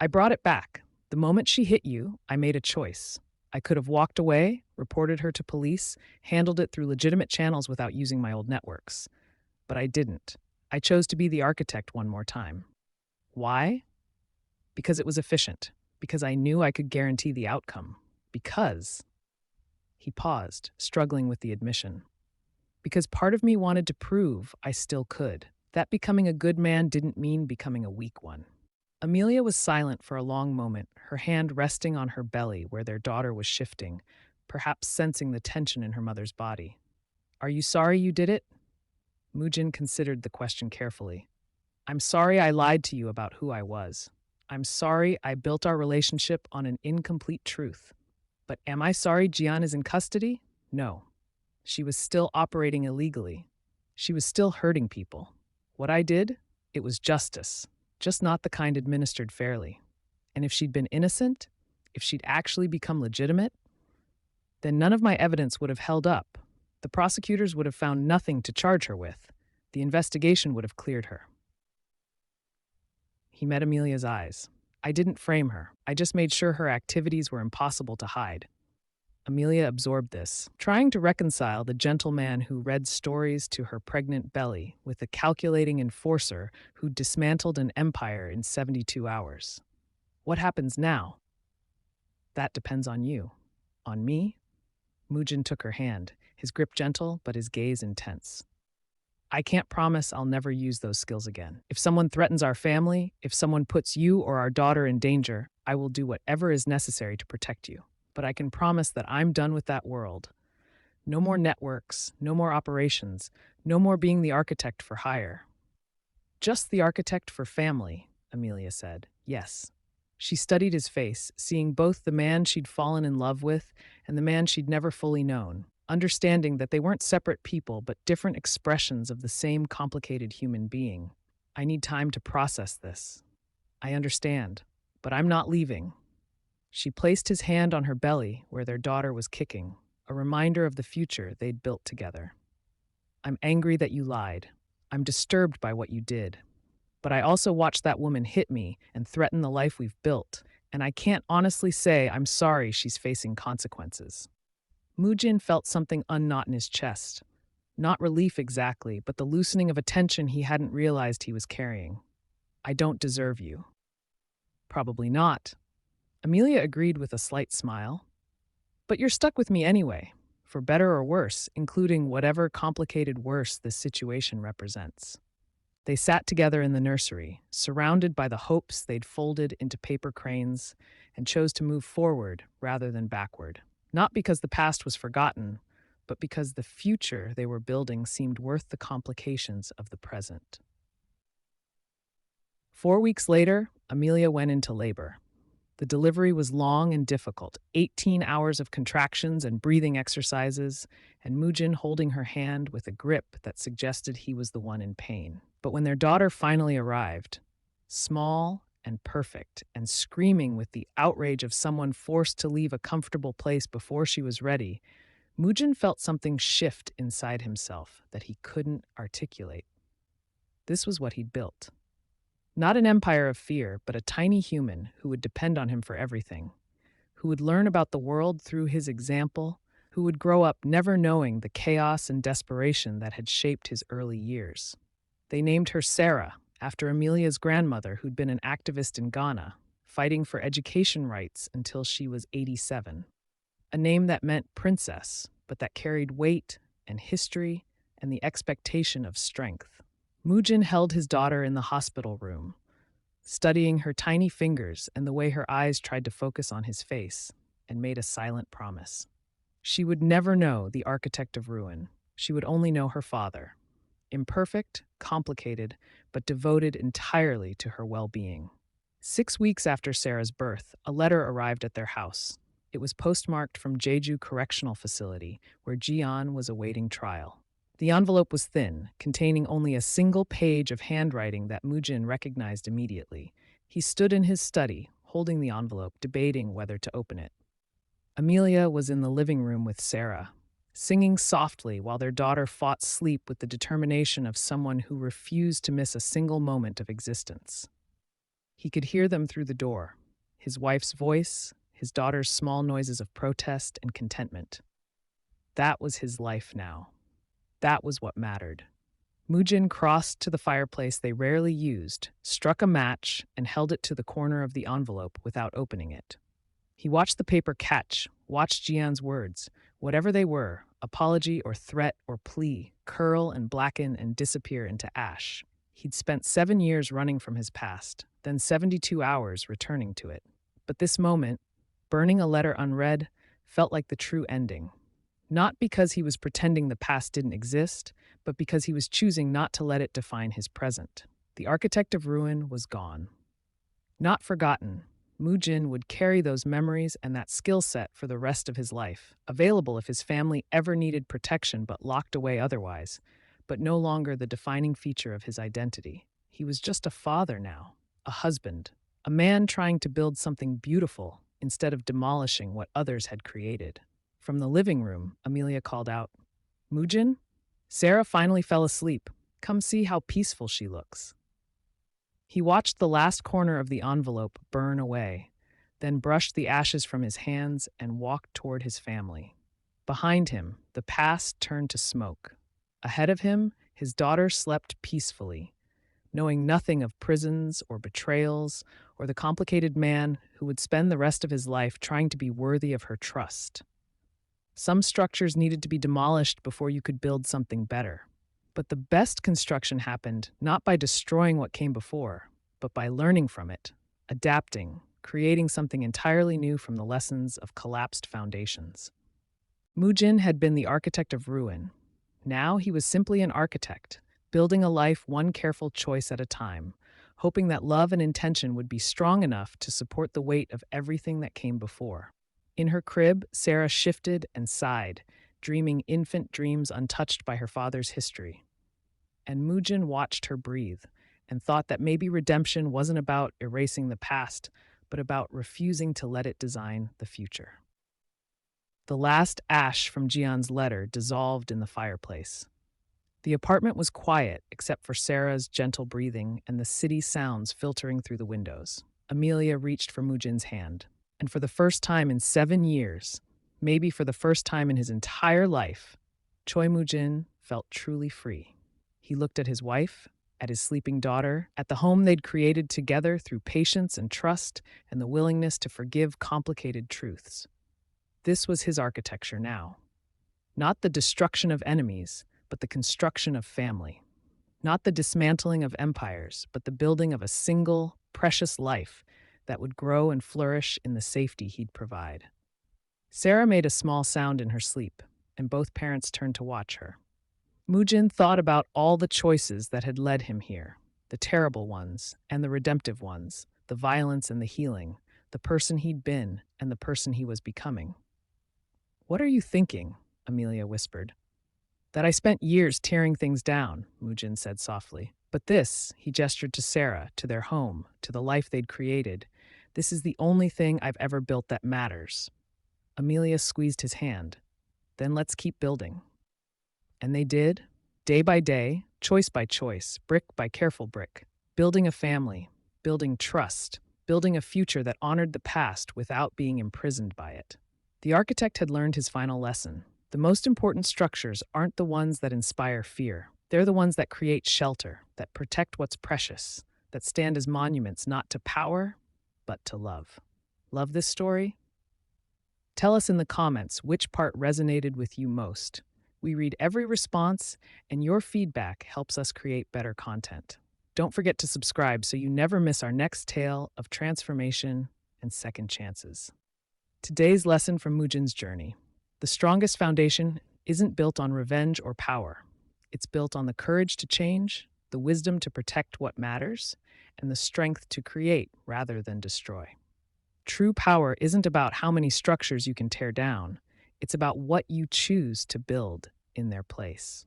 I brought it back. The moment she hit you, I made a choice. I could have walked away, reported her to police, handled it through legitimate channels without using my old networks. But I didn't. I chose to be the architect one more time. Why? Because it was efficient. Because I knew I could guarantee the outcome. Because... He paused, struggling with the admission. Because part of me wanted to prove I still could. That becoming a good man didn't mean becoming a weak one. Amelia was silent for a long moment, her hand resting on her belly where their daughter was shifting, perhaps sensing the tension in her mother's body. Are you sorry you did it? Mujin considered the question carefully. I'm sorry I lied to you about who I was. I'm sorry I built our relationship on an incomplete truth. But am I sorry Gian is in custody? No. She was still operating illegally. She was still hurting people. What I did? It was justice, just not the kind administered fairly. And if she'd been innocent, if she'd actually become legitimate, then none of my evidence would have held up. The prosecutors would have found nothing to charge her with. The investigation would have cleared her. He met Amelia's eyes. I didn't frame her. I just made sure her activities were impossible to hide. Amelia absorbed this, trying to reconcile the gentleman who read stories to her pregnant belly with the calculating enforcer who dismantled an empire in 72 hours. What happens now? That depends on you. On me? Mujin took her hand, his grip gentle but his gaze intense. I can't promise I'll never use those skills again. If someone threatens our family, if someone puts you or our daughter in danger, I will do whatever is necessary to protect you. But I can promise that I'm done with that world. No more networks, no more operations, no more being the architect for hire. Just the architect for family, Amelia said. Yes. She studied his face, seeing both the man she'd fallen in love with and the man she'd never fully known, understanding that they weren't separate people but different expressions of the same complicated human being. I need time to process this. I understand, but I'm not leaving. She placed his hand on her belly where their daughter was kicking, a reminder of the future they'd built together. I'm angry that you lied. I'm disturbed by what you did. But I also watched that woman hit me and threaten the life we've built, and I can't honestly say I'm sorry she's facing consequences. Mujin felt something unknot in his chest. Not relief exactly, but the loosening of a tension he hadn't realized he was carrying. I don't deserve you. Probably not. Amelia agreed with a slight smile. But you're stuck with me anyway, for better or worse, including whatever complicated worse this situation represents. They sat together in the nursery, surrounded by the hopes they'd folded into paper cranes, and chose to move forward rather than backward. Not because the past was forgotten, but because the future they were building seemed worth the complications of the present. 4 weeks later, Amelia went into labor. The delivery was long and difficult, 18 hours of contractions and breathing exercises, and Mujin holding her hand with a grip that suggested he was the one in pain. But when their daughter finally arrived, small and perfect, and screaming with the outrage of someone forced to leave a comfortable place before she was ready, Mujin felt something shift inside himself that he couldn't articulate. This was what he'd built. Not an empire of fear, but a tiny human who would depend on him for everything, who would learn about the world through his example, who would grow up never knowing the chaos and desperation that had shaped his early years. They named her Sarah, after Amelia's grandmother who'd been an activist in Ghana, fighting for education rights until she was 87. A name that meant princess, but that carried weight and history and the expectation of strength. Mujin held his daughter in the hospital room, studying her tiny fingers and the way her eyes tried to focus on his face, and made a silent promise. She would never know the architect of ruin. She would only know her father. Imperfect, complicated, but devoted entirely to her well-being. 6 weeks after Sarah's birth, a letter arrived at their house. It was postmarked from Jeju Correctional Facility, where Gian was awaiting trial. The envelope was thin, containing only a single page of handwriting that Mujin recognized immediately. He stood in his study, holding the envelope, debating whether to open it. Amelia was in the living room with Sarah, singing softly while their daughter fought sleep with the determination of someone who refused to miss a single moment of existence. He could hear them through the door, his wife's voice, his daughter's small noises of protest and contentment. That was his life now. That was what mattered. Mujin crossed to the fireplace they rarely used, struck a match, and held it to the corner of the envelope without opening it. He watched the paper catch, watched Jian's words, whatever they were, apology or threat or plea, curl and blacken and disappear into ash. He'd spent 7 years running from his past, then 72 hours returning to it. But this moment, burning a letter unread, felt like the true ending. Not because he was pretending the past didn't exist, but because he was choosing not to let it define his present. The architect of ruin was gone. Not forgotten, Mujin would carry those memories and that skill set for the rest of his life, available if his family ever needed protection but locked away otherwise, but no longer the defining feature of his identity. He was just a father now, a husband, a man trying to build something beautiful instead of demolishing what others had created. From the living room, Amelia called out, "Mujin?" Sarah finally fell asleep. "Come see how peaceful she looks." He watched the last corner of the envelope burn away, then brushed the ashes from his hands and walked toward his family. Behind him, the past turned to smoke. Ahead of him, his daughter slept peacefully, knowing nothing of prisons or betrayals or the complicated man who would spend the rest of his life trying to be worthy of her trust. Some structures needed to be demolished before you could build something better. But the best construction happened not by destroying what came before, but by learning from it, adapting, creating something entirely new from the lessons of collapsed foundations. Mujin had been the architect of ruin. Now he was simply an architect, building a life one careful choice at a time, hoping that love and intention would be strong enough to support the weight of everything that came before. In her crib, Sarah shifted and sighed, dreaming infant dreams untouched by her father's history. And Mujin watched her breathe and thought that maybe redemption wasn't about erasing the past, but about refusing to let it design the future. The last ash from Jian's letter dissolved in the fireplace. The apartment was quiet except for Sarah's gentle breathing and the city sounds filtering through the windows. Amelia reached for Mujin's hand, and for the first time in 7 years, maybe for the first time in his entire life, Choi Mu-jin felt truly free. He looked at his wife, at his sleeping daughter, at the home they'd created together through patience and trust and the willingness to forgive complicated truths. This was his architecture now. Not the destruction of enemies, but the construction of family. Not the dismantling of empires, but the building of a single, precious life that would grow and flourish in the safety he'd provide. Sarah made a small sound in her sleep, and both parents turned to watch her. Mujin thought about all the choices that had led him here, the terrible ones and the redemptive ones, the violence and the healing, the person he'd been and the person he was becoming. "What are you thinking?" Amelia whispered. "That I spent years tearing things down," Mujin said softly. "But this," he gestured to Sarah, to their home, to the life they'd created, "this is the only thing I've ever built that matters." Amelia squeezed his hand. "Then let's keep building." And they did, day by day, choice by choice, brick by careful brick, building a family, building trust, building a future that honored the past without being imprisoned by it. The architect had learned his final lesson. The most important structures aren't the ones that inspire fear. They're the ones that create shelter, that protect what's precious, that stand as monuments not to power, but to love. Love this story? Tell us in the comments which part resonated with you most. We read every response, and your feedback helps us create better content. Don't forget to subscribe so you never miss our next tale of transformation and second chances. Today's lesson from Mujin's journey. The strongest foundation isn't built on revenge or power. It's built on the courage to change, the wisdom to protect what matters, and the strength to create rather than destroy. True power isn't about how many structures you can tear down. It's about what you choose to build in their place.